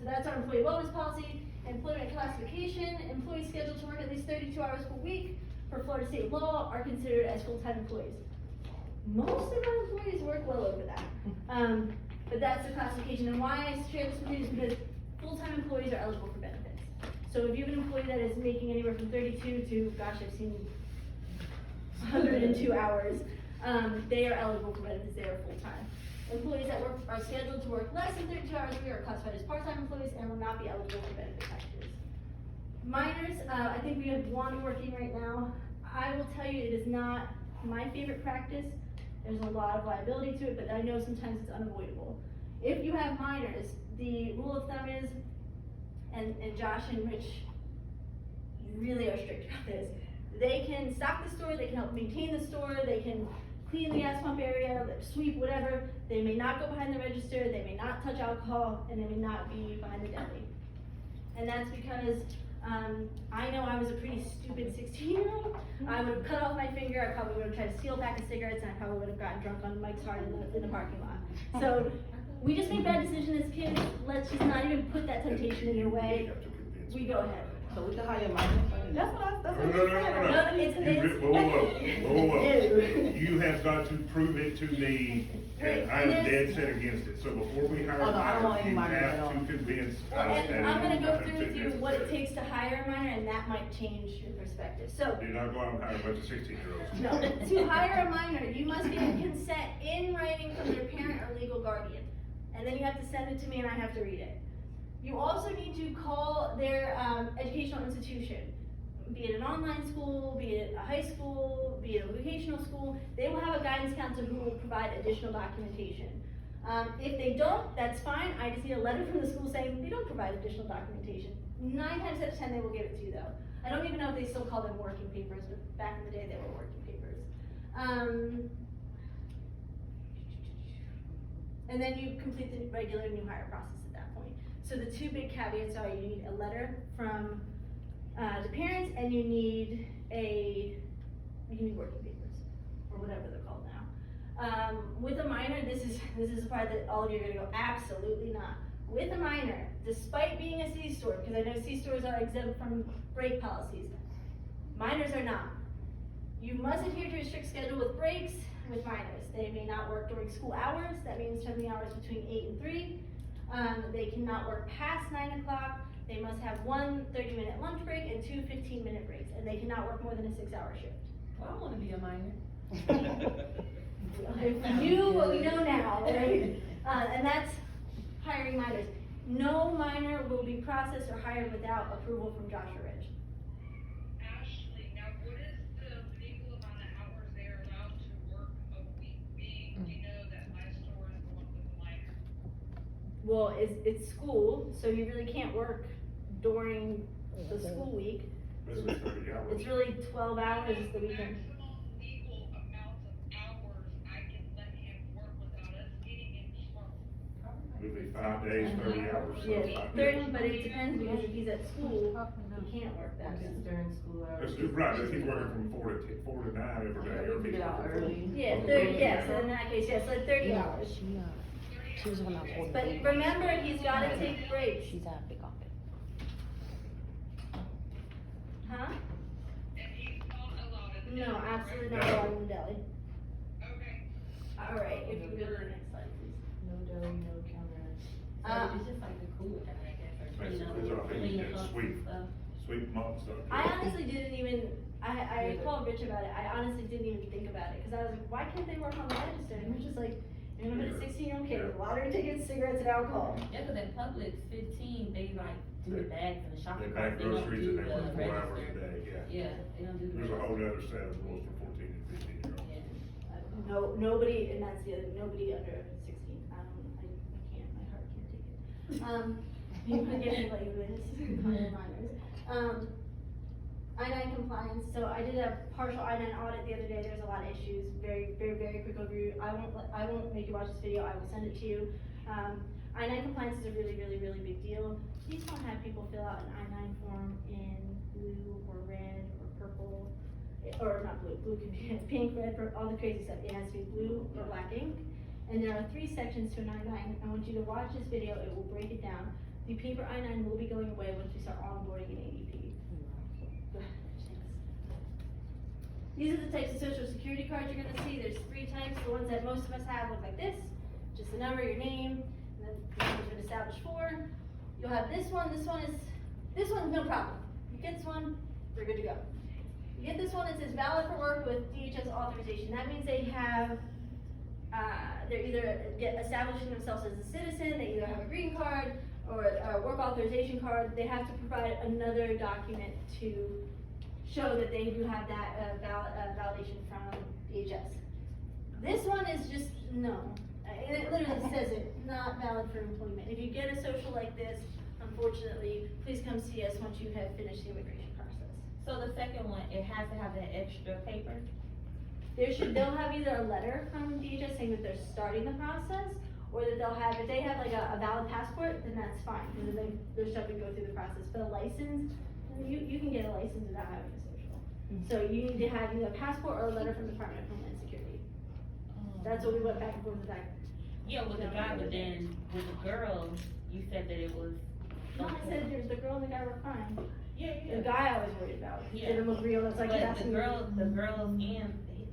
So that's our employee wellness policy. Employment classification: employees scheduled to work at least 32 hours per week for Florida state law are considered as full-time employees. Most of our employees work well over that. But that's the classification. And why I share this with you is because full-time employees are eligible for benefits. So if you have an employee that is making anywhere from 32 to, gosh, I've seen 102 hours, they are eligible for benefits, they are full-time. Employees that are scheduled to work less than 32 hours a week are classified as part-time employees and will not be eligible for benefit packages. Minors, I think we have 1 working right now. I will tell you, it is not my favorite practice. There's a lot of liability to it, but I know sometimes it's unavoidable. If you have minors, the rule of thumb is, and Josh and Rich really are strict about this, they can stock the store, they can help maintain the store, they can clean the gas pump area, sweep, whatever. They may not go behind the register, they may not touch alcohol, and they may not be behind the deli. And that's because I know I was a pretty stupid 16-year-old. I would have cut off my finger, I probably would have tried to steal a pack of cigarettes, and I probably would have gotten drunk on Mike's Hard in the parking lot. So we just make bad decisions as kids. Let's just not even put that temptation in your way. We go ahead. So we can hire minors. That's what No, whoa. You have got to prove it to me, and I'm dead set against it. So before we hire Oh, no, I don't want any minors, you minors at all. have to convince us that. And I'm gonna go through with you what it necessary. takes to hire a minor, and that might change your perspective. So, Do not go out and hire a bunch of 16-year-olds. no, to hire a minor, you must get consent in writing from their parent or legal guardian. And then you have to send it to me and I have to read it. You also need to call their educational institution, be it an online school, be it a high school, be it a vocational school. They will have a guidance counselor who will provide additional documentation. If they don't, that's fine. I just need a letter from the school saying they don't provide additional documentation. 9 times out of 10, they will give it to you though. I don't even know if they still call them working papers, but back in the day, they were working papers. And then you complete the regular new hire process at that point. So the 2 big caveats are you need a letter from the parents, and you need working papers, or whatever they're called now. With a minor, this is the part that all of you are gonna go, absolutely not. With a minor, despite being a C-store, because I know C-stores are exempt from break policies, minors are not. You must adhere to a strict schedule with breaks with minors. They may not work during school hours, that means 70 hours between 8 and 3. They cannot work past 9 o'clock. They must have 1 30-minute lunch break and 2 15-minute breaks, and they cannot work more than a 6-hour shift. Well, I wanna be a minor. If we knew what we know now, right? And that's hiring minors. No minor will be processed or hired without approval from Joshua Ridge. Ashley, now what is the legal amount of hours they are allowed to work a week, being, you know, that my store is the one with the minor? Well, it's school, so you really can't work during the school week. This is 30 hours. It's really 12 hours the weekend. Maximum legal amount of hours I can let him work without us getting in trouble. Maybe 5 days, 30 hours. so Yeah, 5 30, days. but it depends, because if he's at school, he can't work that. It's during school hours. That's right, if he's working from 4 to 9 every day, or if he's Get out working early. Yeah, 30, yes, in that case, yes, like 30 hours. She was the one that was holding But baby. remember, he's gotta take breaks. She's at big office. Huh? And he's not allowed in the No, deli, absolutely right? not allowed in the deli. Okay. Alright, if you go to the next slide, please. No deli, no counter. Um, It's just like the cool guy, I guess, or Makes clean it up, clear, I think clean you up can up sweep. stuff. Sweep them up and stuff. I honestly didn't even, I called Rich about it, I honestly didn't even think about it, cause I was like, why can't they work on the register? And we're just like, you're gonna put a 16-year-old kid with lottery tickets, cigarettes, and alcohol. Yeah, cause at Publix, 15, they like do the bags and the They shopping pack carts, they don't groceries do and they the work 4 hours a register. day, yeah. Yeah, they don't do the There's a whole register. other set of rules for 14 and 15 year olds. Yeah. No, nobody, and that's the other, nobody under 16, I can't, my heart can't take it. You can get me like this, minors. I-9 compliance, so I did a partial I-9 audit the other day, there's a lot of issues, very quick overview. I won't make you watch this video, I will send it to you. I-9 compliance is a really big deal. Please don't have people fill out an I-9 form in blue or red or purple, or not blue, blue can be pink, red, all the crazy stuff. It has to be blue or black ink. And there are 3 sections to an I-9. I want you to watch this video, it will break it down. The paper I-9 will be going away once we start onboarding an ADP. These are the types of social security cards you're gonna see. There's 3 types. The ones that most of us have look like this. Just the number, your name, and then the number's been established for. You'll have this one. This one's no problem. You get this one, we're good to go. You get this one, it says valid for work with DHS authorization. That means they have, they're either establishing themselves as a citizen, they either have a green card or a work authorization card. They have to provide another document to show that they do have that validation from DHS. This one is just no. It literally says it, not valid for employment. If you get a social like this, unfortunately, please come see us once you have finished the immigration process. So the second one, it has to have that extra paper? They'll have either a letter from DHS saying that they're starting the process, or that they'll have, if they have like a valid passport, then that's fine, because then they're starting to go through the process. But a license, you can get a license without having a social. So you need to have either a passport or a letter from the Department of Homeland Security. That's what we went back and forth with that. Yeah, with the guy, but then with the girl, you said that it was. No, I said there's the girl and the guy were fine. Yeah. The guy I was worried about, Yeah. didn't look real, it's like But asking. the girls and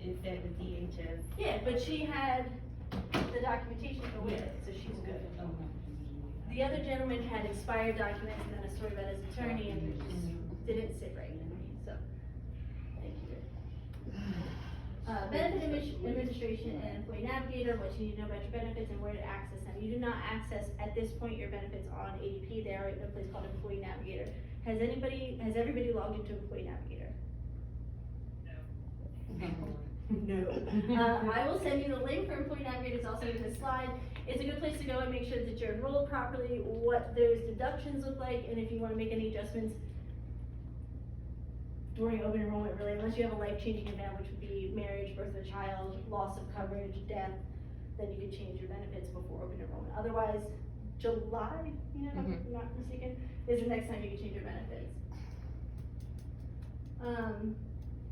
it said the DHS. Yeah, but she had the documentation to go with it, so she's good. The other gentleman had expired documents and then a story about his attorney, and it just didn't sit right with me, so, thank you. benefit administration and employee navigator, what you need to know about your benefits and where to access them. You do not access, at this point, your benefits on ADP, they are in a place called employee navigator. Has everybody logged into employee navigator? No. I will send you the link for employee navigator, it's also in this slide. It's a good place to go and make sure that you're enrolled properly, what those deductions look like, and if you wanna make any adjustments during open enrollment, really, unless you have a life-changing event, which would be marriage, birth of a child, loss of coverage, death, then you can change your benefits before open enrollment. Otherwise, July, if I'm not mistaken, is the next time you can change your benefits.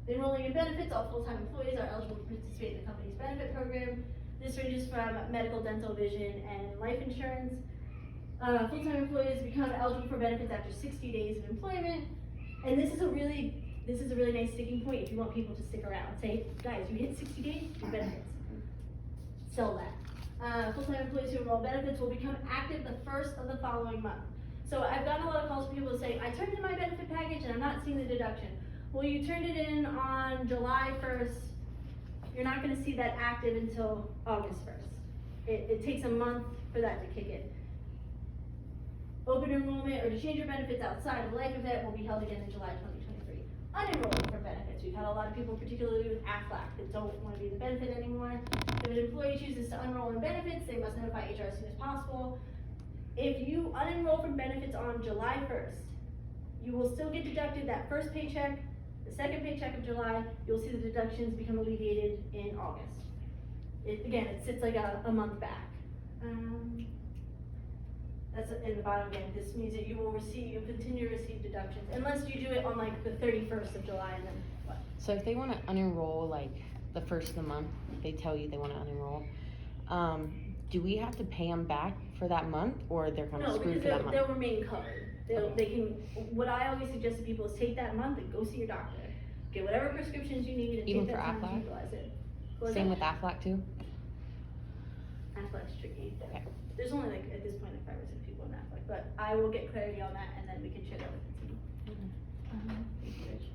Enrolling in benefits, all full-time employees are eligible to participate in the company's benefit program. This ranges from medical, dental, vision, and life insurance. Full-time employees become eligible for benefits after 60 days of employment. And this is a really nice sticking point if you want people to stick around. Say, guys, you hit 60 days, your benefits. Sell that. Full-time employees who enroll benefits will become active the first of the following month. So I've gotten a lot of calls from people who say, I turned in my benefit package and I'm not seeing the deduction. Well, you turned it in on July 1st. You're not gonna see that active until August 1st. It takes a month for that to kick in. Open enrollment or to change your benefits outside of life event will be held again in July 2023. Unenrollment for benefits. We've had a lot of people, particularly with AFLAC, that don't want to be the benefit anymore. If an employee chooses to unenroll in benefits, they must notify HR as soon as possible. If you unenroll from benefits on July 1st, you will still get deducted that first paycheck, the second paycheck of July, you'll see the deductions become alleviated in August. Again, it sits like a month back. That's in the bottom again, this means that you'll continue to receive deductions, unless you do it on like the 31st of July and then what? So if they wanna unenroll like the first of the month, they tell you they wanna unenroll, do we have to pay them back for that month, or they're kind of screwed for that month? They'll remain covered. They can, what I always suggest to people is take that month and go see your doctor. Get whatever prescriptions you need and Even take for that time to Aflac? utilize it. Same with AFLAC too? Aflac's tricky. Okay. There's only like, at this point, like 5 or 6 people in Aflac, but I will get clarity on that and then we can share that with the team. Thank you, Rich.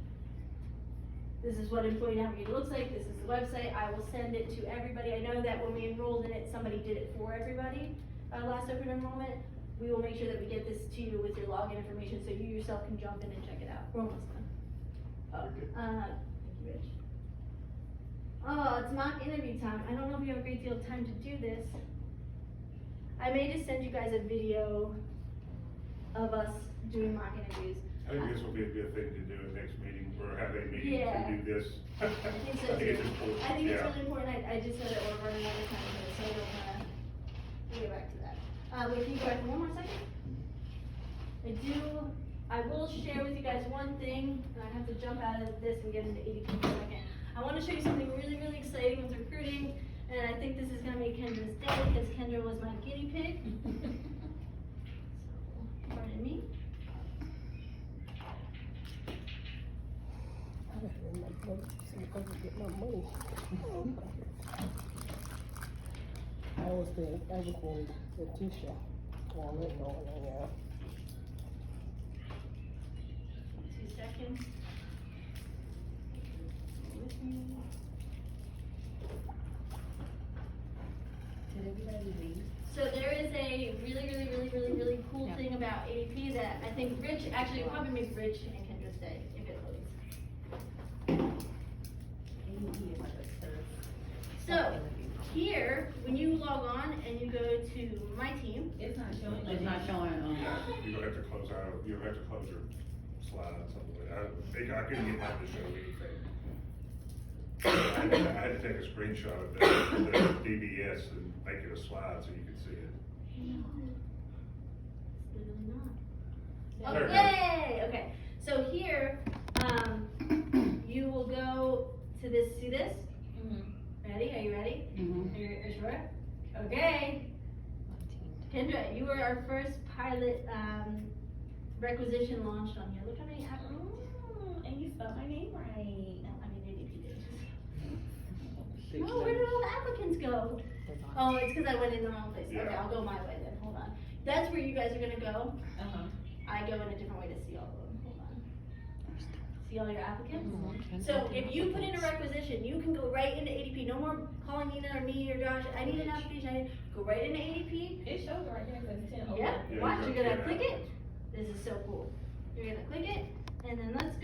This is what Employee Navigator looks like, this is the website, I will send it to everybody. I know that when we enrolled in it, somebody did it for everybody, last open enrollment. We will make sure that we get this to you with your login information so you yourself can jump in and check it out. We're almost done. Thank you, Rich. Oh, it's mock interview time. I don't know if we have a great deal of time to do this. I may just send you guys a video of us doing mock interviews. I think this will be a good thing to do at next meeting, or have a meeting Yeah. to do this. I think so too. it's important, I think it's yeah. really important. I just know that we're running out of time here, so I don't wanna, we'll get back to that. Wait, can you go back for one more second? I will share with you guys one thing, and I have to jump out of this and get into ADP for a second. I wanna show you something really, really exciting with recruiting, and I think this is gonna make Kendra's day, because Kendra was my guinea pig. So, pardon me. I gotta run my book, see if I can get my money. I was the Letitia. Well, I'm not going yeah. 2 seconds. Stay with me. Did everybody leave? So there is a really cool thing about ADP that I think Rich, actually it probably makes Rich and Kendra's day if it loads. ADP is like a third. So, here, when you log on and you go to my team. It's not showing. It's not showing, You're gonna have to close out, you'll have to close your slides, something like that. I couldn't get mine to show anything. I had to take a screenshot of the DBS and make it a slide so you could see it. Literally not. There Oh, it yay! Okay, so here, you will go to this, see this? Ready? Are you ready? Are you sure? Okay. Kendra, you were our first pilot requisition launched on here. Look how many applicants. And you spelled my name right. No, I mean ADP did. Oh, where did all the applicants go? Oh, it's because I went in the wrong place. Okay, Yeah. I'll go my way then. Hold on. That's where you guys are gonna go. Uh-huh. I go in a different way to see all of them. Hold on. see all your applicants? Mhm. So if you put in a requisition, you can go right into ADP, no more calling Nina or me or Josh, I need an application, go right into ADP. It shows right here, it says 10 open. Yeah, Yeah, watch, you you're got gonna 10 click it, this is so cool. You're gonna click it, and then let's go.